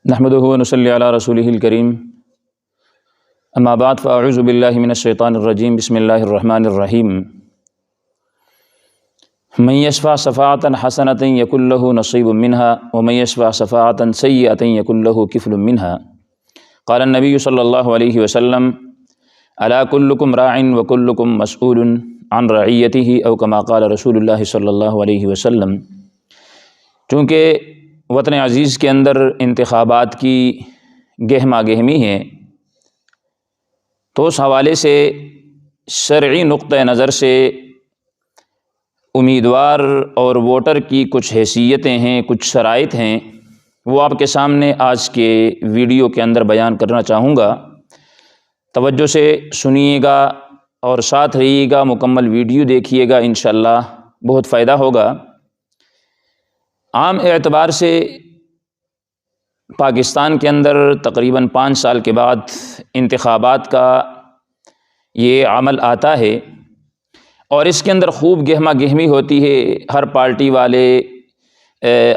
نحمده ونصلی علی رسولہ الکریم اما بعد فاعوذ باللہ من الشیطان الرجیم بسم اللہ الرحمن الرحیم من یشفع شفاعۃ حسنۃ یکن لہ نصیب منها ومن یشفع شفاعۃ سیئۃ یکن لہ کفل منها قال النبی صلی اللہ علیہ وسلم الا کلکم راع وکلکم مسئول عن رعیتہ او کما قال رسول اللہ صلی اللہ علیہ وسلم۔ چونکہ وطن عزیز کے اندر انتخابات کی گہما گہمی ہے، تو اس حوالے سے شرعی نقطہ نظر سے امیدوار اور ووٹر کی کچھ حیثیتیں ہیں، کچھ شرائط ہیں، وہ آپ کے سامنے آج کے ویڈیو کے اندر بیان کرنا چاہوں گا۔ توجہ سے سنیے گا اور ساتھ رہیے گا، مکمل ویڈیو دیکھیے گا، انشاءاللہ بہت فائدہ ہوگا۔ عام اعتبار سے پاکستان کے اندر تقریباً 5 سال کے بعد انتخابات کا یہ عمل آتا ہے، اور اس کے اندر خوب گہما گہمی ہوتی ہے۔ ہر پارٹی والے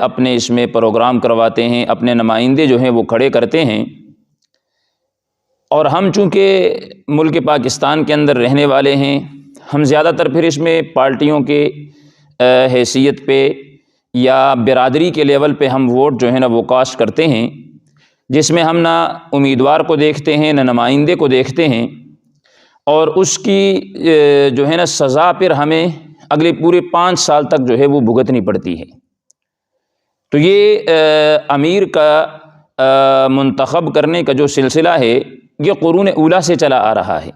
اپنے اس میں پروگرام کرواتے ہیں، اپنے نمائندے جو ہیں وہ کھڑے کرتے ہیں، اور ہم چونکہ ملک پاکستان کے اندر رہنے والے ہیں، ہم زیادہ تر پھر اس میں پارٹیوں کے حیثیت پہ یا برادری کے لیول پہ ہم ووٹ جو ہے نا وہ کاسٹ کرتے ہیں، جس میں ہم نہ امیدوار کو دیکھتے ہیں نہ نمائندے کو دیکھتے ہیں، اور اس کی جو ہے نا سزا پھر ہمیں اگلے پورے 5 سال تک جو ہے وہ بھگتنی پڑتی ہے۔ تو یہ امیر کا منتخب کرنے کا جو سلسلہ ہے یہ قرون اولیٰ سے چلا آ رہا ہے،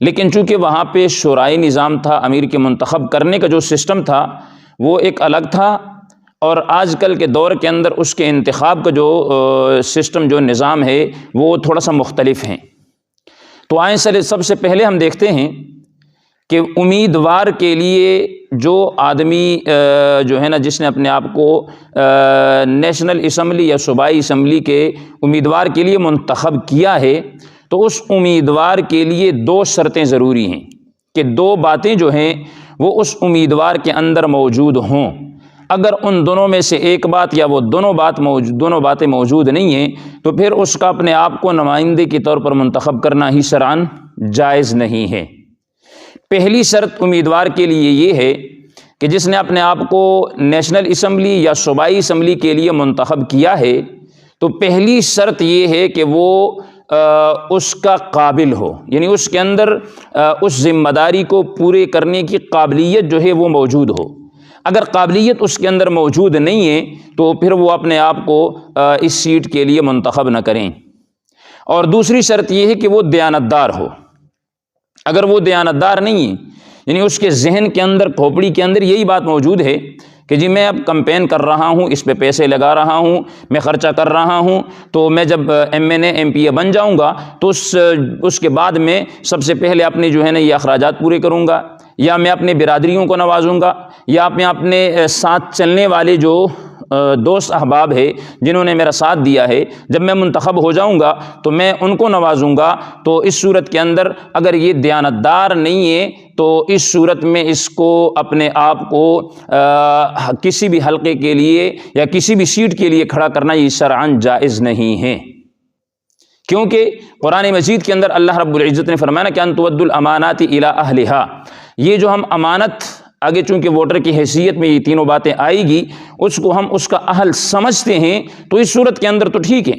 لیکن چونکہ وہاں پہ شورائی نظام تھا، امیر کے منتخب کرنے کا جو سسٹم تھا وہ ایک الگ تھا، اور آج کل کے دور کے اندر اس کے انتخاب کا جو سسٹم، جو نظام ہے، وہ تھوڑا سا مختلف ہیں۔ تو آئیں سب سے پہلے ہم دیکھتے ہیں کہ امیدوار کے لیے جو آدمی جو ہے نا جس نے اپنے آپ کو نیشنل اسمبلی یا صوبائی اسمبلی کے امیدوار کے لیے منتخب کیا ہے، تو اس امیدوار کے لیے 2 شرطیں ضروری ہیں کہ 2 باتیں جو ہیں وہ اس امیدوار کے اندر موجود ہوں۔ اگر ان دونوں میں سے ایک بات یا وہ دونوں باتیں موجود نہیں ہیں تو پھر اس کا اپنے آپ کو نمائندے کے طور پر منتخب کرنا ہی شرعاً جائز نہیں ہے۔ پہلی شرط امیدوار کے لیے یہ ہے کہ جس نے اپنے آپ کو نیشنل اسمبلی یا صوبائی اسمبلی کے لیے منتخب کیا ہے، تو پہلی شرط یہ ہے کہ وہ اس کا قابل ہو، یعنی اس کے اندر اس ذمہ داری کو پورے کرنے کی قابلیت جو ہے وہ موجود ہو۔ اگر قابلیت اس کے اندر موجود نہیں ہے تو پھر وہ اپنے آپ کو اس سیٹ کے لیے منتخب نہ کریں۔ اور دوسری شرط یہ ہے کہ وہ دیانتدار ہو۔ اگر وہ دیانتدار نہیں ہے، یعنی اس کے ذہن کے اندر، کھوپڑی کے اندر یہی بات موجود ہے کہ جی میں اب کمپین کر رہا ہوں، اس پہ پیسے لگا رہا ہوں، میں خرچہ کر رہا ہوں، تو میں جب MNA MPA بن جاؤں گا تو اس کے بعد میں سب سے پہلے اپنے جو ہے نا یہ اخراجات پورے کروں گا، یا میں اپنے برادریوں کو نوازوں گا، یا میں اپنے ساتھ چلنے والے جو دوست احباب ہے جنہوں نے میرا ساتھ دیا ہے، جب میں منتخب ہو جاؤں گا تو میں ان کو نوازوں گا۔ تو اس صورت کے اندر اگر یہ دیانتدار نہیں ہے تو اس صورت میں اس کو اپنے آپ کو کسی بھی حلقے کے لیے یا کسی بھی سیٹ کے لیے کھڑا کرنا یہ شرعاً جائز نہیں ہے، کیونکہ قرآن مجید کے اندر اللہ رب العزت نے فرمایا نا کہ ان تؤدوا الامانات الی اہلھا۔ یہ جو ہم امانت، آگے چونکہ ووٹر کی حیثیت میں یہ تینوں باتیں آئے گی، اس کو ہم اس کا اہل سمجھتے ہیں تو اس صورت کے اندر تو ٹھیک ہے،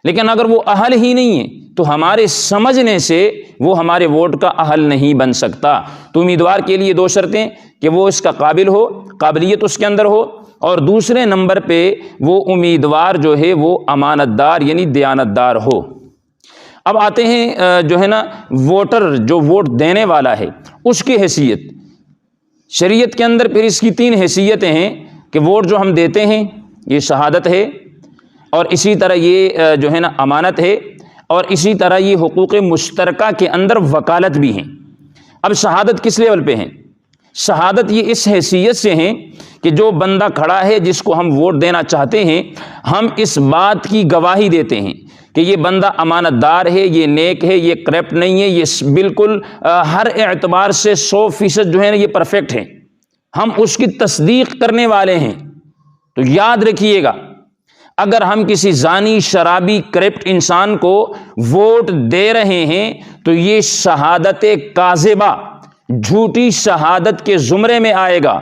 لیکن اگر وہ اہل ہی نہیں ہے تو ہمارے سمجھنے سے وہ ہمارے ووٹ کا اہل نہیں بن سکتا۔ تو امیدوار کے لیے 2 شرطیں کہ وہ اس کا قابل ہو، قابلیت اس کے اندر ہو، اور دوسرے نمبر پہ وہ امیدوار جو ہے وہ امانت دار یعنی دیانتدار ہو۔ اب آتے ہیں جو ہے نا ووٹر، جو ووٹ دینے والا ہے، اس کی حیثیت۔ شریعت کے اندر پھر اس کی 3 حیثیتیں ہیں کہ ووٹ جو ہم دیتے ہیں یہ شہادت ہے، اور اسی طرح یہ جو ہے نا امانت ہے، اور اسی طرح یہ حقوق مشترکہ کے اندر وکالت بھی ہیں۔ اب شہادت کس لیول پہ ہیں؟ شہادت یہ اس حیثیت سے ہیں کہ جو بندہ کھڑا ہے جس کو ہم ووٹ دینا چاہتے ہیں، ہم اس بات کی گواہی دیتے ہیں کہ یہ بندہ امانت دار ہے، یہ نیک ہے، یہ کرپٹ نہیں ہے، یہ بالکل ہر اعتبار سے 100% جو ہے نا یہ پرفیکٹ ہے، ہم اس کی تصدیق کرنے والے ہیں۔ تو یاد رکھیے گا، اگر ہم کسی زانی، شرابی، کرپٹ انسان کو ووٹ دے رہے ہیں تو یہ شہادت کاذبہ، جھوٹی شہادت کے زمرے میں آئے گا۔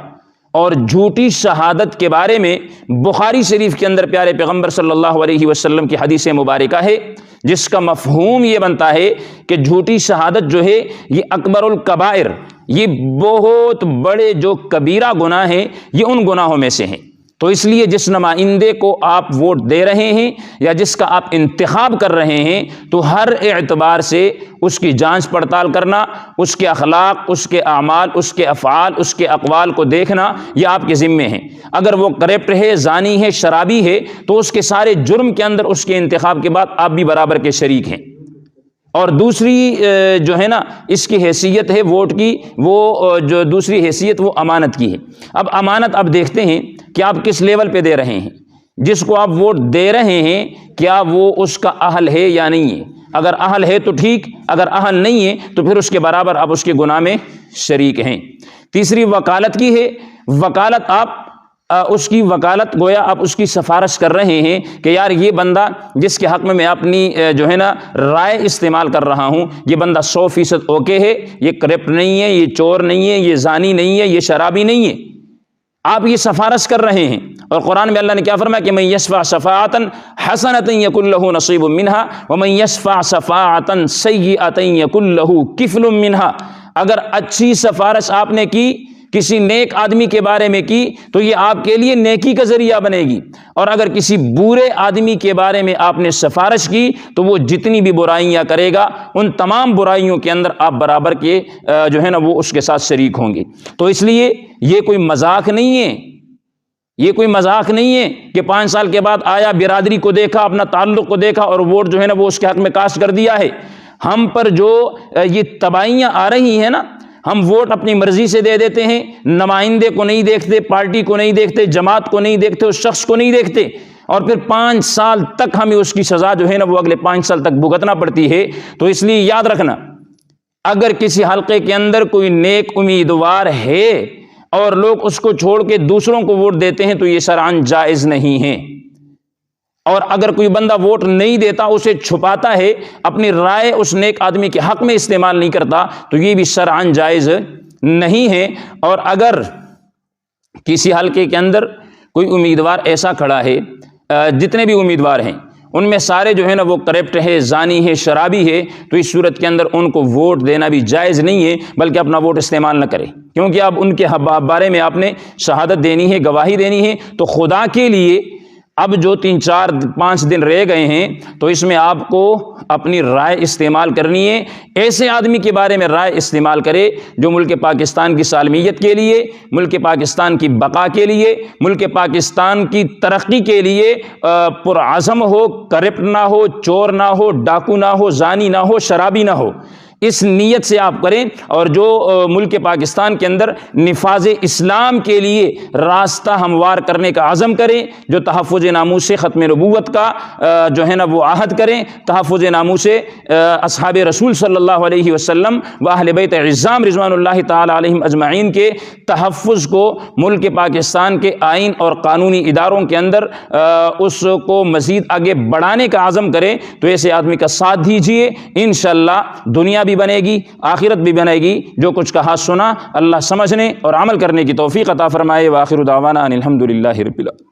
اور جھوٹی شہادت کے بارے میں بخاری شریف کے اندر پیارے پیغمبر صلی اللہ علیہ وسلم کی حدیث مبارکہ ہے، جس کا مفہوم یہ بنتا ہے کہ جھوٹی شہادت جو ہے یہ اکبر الکبائر، یہ بہت بڑے جو کبیرہ گناہ ہیں، یہ ان گناہوں میں سے ہیں۔ تو اس لیے جس نمائندے کو آپ ووٹ دے رہے ہیں یا جس کا آپ انتخاب کر رہے ہیں، تو ہر اعتبار سے اس کی جانچ پڑتال کرنا، اس کے اخلاق، اس کے اعمال، اس کے افعال، اس کے اقوال کو دیکھنا، یہ آپ کے ذمے ہیں۔ اگر وہ کرپٹ ہے، زانی ہے، شرابی ہے، تو اس کے سارے جرم کے اندر اس کے انتخاب کے بعد آپ بھی برابر کے شریک ہیں۔ اور دوسری جو ہے نا اس کی حیثیت ہے ووٹ کی، وہ جو دوسری حیثیت وہ امانت کی ہے۔ اب امانت اب دیکھتے ہیں کہ آپ کس لیول پہ دے رہے ہیں، جس کو آپ ووٹ دے رہے ہیں کیا وہ اس کا اہل ہے یا نہیں ہے۔ اگر اہل ہے تو ٹھیک، اگر اہل نہیں ہے تو پھر اس کے برابر آپ اس کے گناہ میں شریک ہیں۔ تیسری وکالت کی ہے۔ وکالت آپ اس کی وکالت گویا آپ اس کی سفارش کر رہے ہیں کہ یار یہ بندہ جس کے حق میں اپنی جو ہے نا رائے استعمال کر رہا ہوں، یہ بندہ 100% اوکے ہے، یہ کرپٹ نہیں ہے، یہ چور نہیں ہے، یہ زانی نہیں ہے، یہ شرابی نہیں ہے۔ آپ یہ سفارش کر رہے ہیں۔ اور قرآن میں اللہ نے کیا فرمایا کہ من یشفع شفاعۃ حسنۃ یکن لہ نصیب منها ومن یشفع شفاعۃ سیئۃ یکن لہ کفل منها۔ اگر اچھی سفارش آپ نے کی، کسی نیک آدمی کے بارے میں کی، تو یہ آپ کے لیے نیکی کا ذریعہ بنے گی، اور اگر کسی برے آدمی کے بارے میں آپ نے سفارش کی تو وہ جتنی بھی برائیاں کرے گا ان تمام برائیوں کے اندر آپ برابر کے جو ہے نا وہ اس کے ساتھ شریک ہوں گے۔ تو اس لیے یہ کوئی مذاق نہیں ہے، یہ کوئی مذاق نہیں ہے کہ 5 سال کے بعد آیا، برادری کو دیکھا، اپنا تعلق کو دیکھا اور ووٹ جو ہے نا وہ اس کے حق میں کاسٹ کر دیا ہے۔ ہم پر جو یہ تباہیاں آ رہی ہیں نا، ہم ووٹ اپنی مرضی سے دے دیتے ہیں، نمائندے کو نہیں دیکھتے، پارٹی کو نہیں دیکھتے، جماعت کو نہیں دیکھتے، اس شخص کو نہیں دیکھتے، اور پھر 5 سال تک ہمیں اس کی سزا جو ہے نا وہ اگلے 5 سال تک بھگتنا پڑتی ہے۔ تو اس لیے یاد رکھنا، اگر کسی حلقے کے اندر کوئی نیک امیدوار ہے اور لوگ اس کو چھوڑ کے دوسروں کو ووٹ دیتے ہیں تو یہ شرعاً جائز نہیں ہے۔ اور اگر کوئی بندہ ووٹ نہیں دیتا، اسے چھپاتا ہے، اپنی رائے اس نیک آدمی کے حق میں استعمال نہیں کرتا، تو یہ بھی شرعاً جائز نہیں ہے۔ اور اگر کسی حلقے کے اندر کوئی امیدوار ایسا کھڑا ہے، جتنے بھی امیدوار ہیں ان میں سارے جو ہے نا وہ کرپٹ ہے، زانی ہے، شرابی ہے، تو اس صورت کے اندر ان کو ووٹ دینا بھی جائز نہیں ہے، بلکہ اپنا ووٹ استعمال نہ کرے، کیونکہ اب ان کے بارے میں آپ نے شہادت دینی ہے، گواہی دینی ہے۔ تو خدا کے لیے اب جو 3 4 5 دن رہ گئے ہیں، تو اس میں آپ کو اپنی رائے استعمال کرنی ہے۔ ایسے آدمی کے بارے میں رائے استعمال کرے جو ملک پاکستان کی سالمیت کے لیے، ملک پاکستان کی بقا کے لیے، ملک پاکستان کی ترقی کے لیے پرعزم ہو، کرپٹ نہ ہو، چور نہ ہو، ڈاکو نہ ہو، زانی نہ ہو، شرابی نہ ہو۔ اس نیت سے آپ کریں، اور جو ملک پاکستان کے اندر نفاذ اسلام کے لیے راستہ ہموار کرنے کا عزم کریں، جو تحفظ ناموس ختم نبوت کا جو ہے نا وہ عہد کریں، تحفظ ناموس اصحاب رسول صلی اللہ علیہ وسلم و اہل بیت عظام رضوان اللہ تعالی علیہم اجمعین کے تحفظ کو ملک پاکستان کے آئین اور قانونی اداروں کے اندر اس کو مزید آگے بڑھانے کا عزم کریں، تو ایسے آدمی کا ساتھ دیجیے، انشاءاللہ دنیا بھی بنے گی، آخرت بھی بنے گی۔ جو کچھ کہا سنا، اللہ سمجھنے اور عمل کرنے کی توفیق عطا فرمائے۔ وآخر دعوانا ان الحمد للہ رب العالمین۔